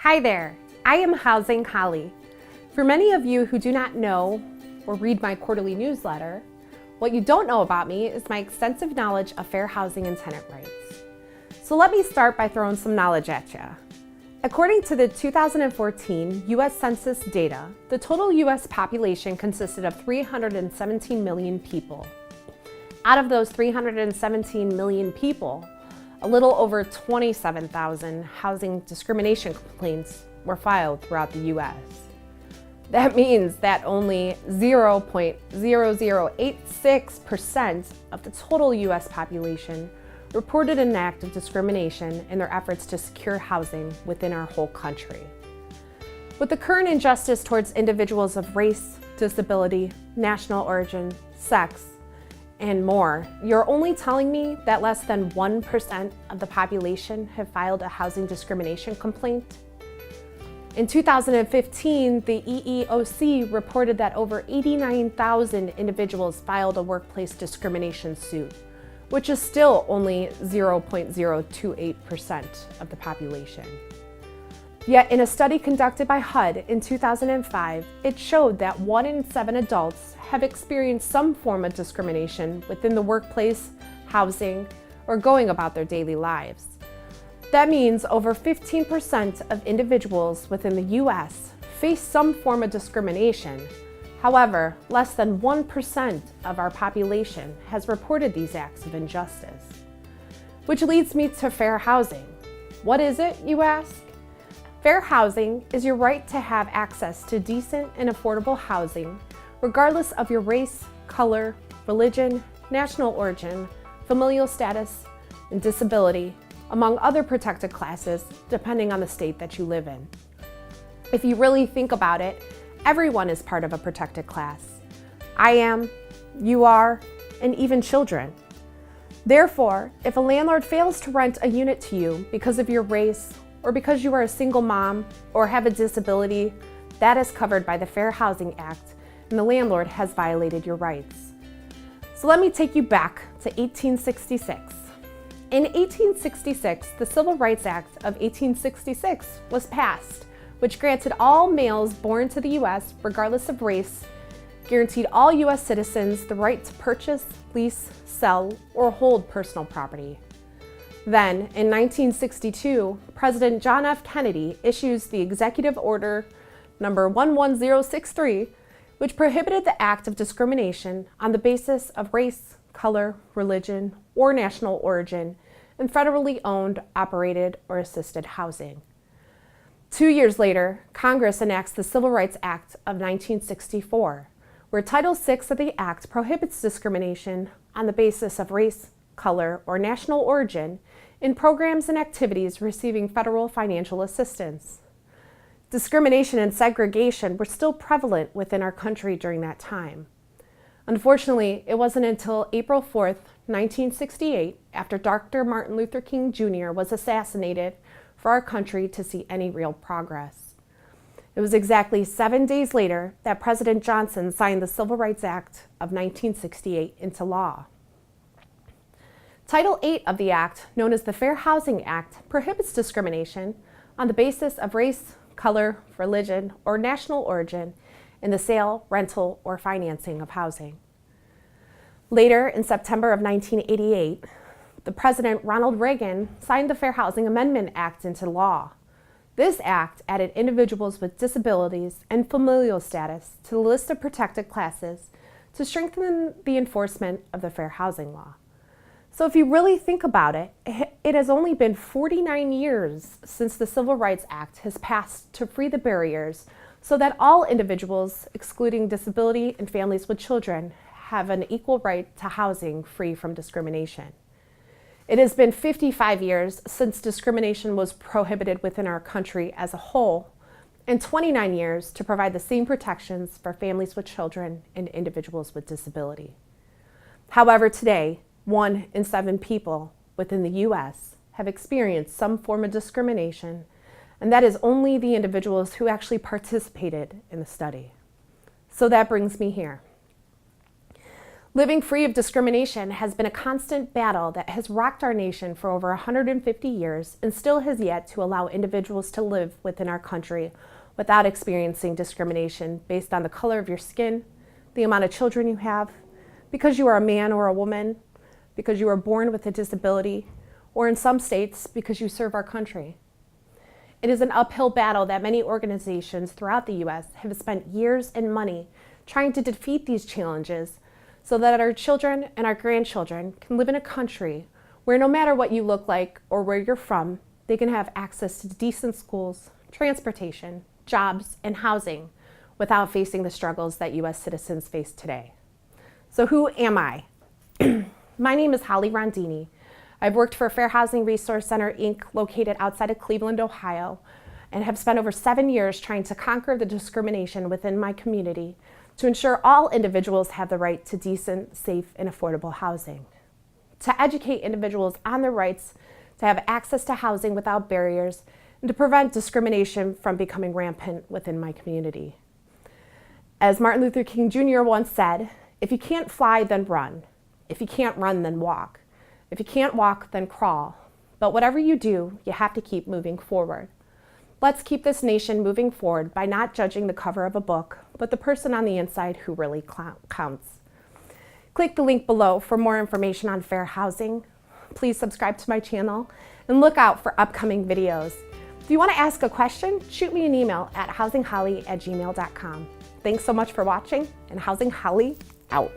Hi there, I am Housing Hollie. For many of you who do not know or read my quarterly newsletter, what you don't know about me is my extensive knowledge of fair housing and tenant rights. So let me start by throwing some knowledge at you. According to the 2014 U.S. Census data, the total U.S. population consisted of 317 million people. Out of those 317 million people, a little over 27,000 housing discrimination complaints were filed throughout the U.S. That means that only 0.0086% of the total U.S. population reported an act of discrimination in their efforts to secure housing within our whole country. With the current injustice towards individuals of race, disability, national origin, sex, and more, you're only telling me that less than 1% of the population have filed a housing discrimination complaint? In 2015, the EEOC reported that over 89,000 individuals filed a workplace discrimination suit, which is still only 0.028% of the population. Yet in a study conducted by HUD in 2005, it showed that 1 in 7 adults have experienced some form of discrimination within the workplace, housing, or going about their daily lives. That means over 15% of individuals within the U.S. face some form of discrimination. However, less than 1% of our population has reported these acts of injustice. Which leads me to fair housing. What is it, you ask? Fair housing is your right to have access to decent and affordable housing, regardless of your race, color, religion, national origin, familial status, and disability, among other protected classes, depending on the state that you live in. If you really think about it, everyone is part of a protected class. I am, you are, and even children. Therefore, if a landlord fails to rent a unit to you because of your race, or because you are a single mom or have a disability, that is covered by the Fair Housing Act, and the landlord has violated your rights. So let me take you back to 1866. In 1866, the Civil Rights Act of 1866 was passed, which granted all males born to the U.S., regardless of race, guaranteed all U.S. citizens the right to purchase, lease, sell, or hold personal property. Then, in 1962, President John F. Kennedy issues the Executive Order number 11063, which prohibited the act of discrimination on the basis of race, color, religion, or national origin in federally owned, operated, or assisted housing. 2 years later, Congress enacts the Civil Rights Act of 1964, where Title VI of the Act prohibits discrimination on the basis of race, color, or national origin in programs and activities receiving federal financial assistance. Discrimination and segregation were still prevalent within our country during that time. Unfortunately, it wasn't until April 4th, 1968, after Dr. Martin Luther King Jr. was assassinated, for our country to see any real progress. It was exactly 7 days later that President Johnson signed the Civil Rights Act of 1968 into law. Title VIII of the Act, known as the Fair Housing Act, prohibits discrimination on the basis of race, color, religion, or national origin in the sale, rental, or financing of housing. Later, in September of 1988, the President Ronald Reagan signed the Fair Housing Amendment Act into law. This act added individuals with disabilities and familial status to the list of protected classes to strengthen the enforcement of the fair housing law. So if you really think about it, it has only been 49 years since the Civil Rights Act has passed to free the barriers so that all individuals, excluding disability and families with children, have an equal right to housing free from discrimination. It has been 55 years since discrimination was prohibited within our country as a whole, and 29 years to provide the same protections for families with children and individuals with disability. However, today, 1 in 7 people within the U.S. have experienced some form of discrimination, and that is only the individuals who actually participated in the study. So that brings me here. Living free of discrimination has been a constant battle that has rocked our nation for over 150 years and still has yet to allow individuals to live within our country without experiencing discrimination based on the color of your skin, the amount of children you have, because you are a man or a woman, because you are born with a disability, or in some states, because you serve our country. It is an uphill battle that many organizations throughout the U.S. have spent years and money trying to defeat these challenges so that our children and our grandchildren can live in a country where no matter what you look like or where you're from, they can have access to decent schools, transportation, jobs, and housing without facing the struggles that U.S. citizens face today. So who am I? My name is Hollie Rondini. I've worked for Fair Housing Resource Center, Inc., located outside of Cleveland, Ohio, and have spent over 7 years trying to conquer the discrimination within my community to ensure all individuals have the right to decent, safe, and affordable housing. To educate individuals on their rights to have access to housing without barriers, and to prevent discrimination from becoming rampant within my community. As Martin Luther King Jr. once said, "If you can't fly, then run. If you can't run, then walk. If you can't walk, then crawl. But whatever you do, you have to keep moving forward." Let's keep this nation moving forward by not judging the cover of a book, but the person on the inside who really counts. Click the link below for more information on fair housing. Please subscribe to my channel and look out for upcoming videos. If you want to ask a question, shoot me an email at housinghollie@gmail.com. Thanks so much for watching, and Housing Hollie out.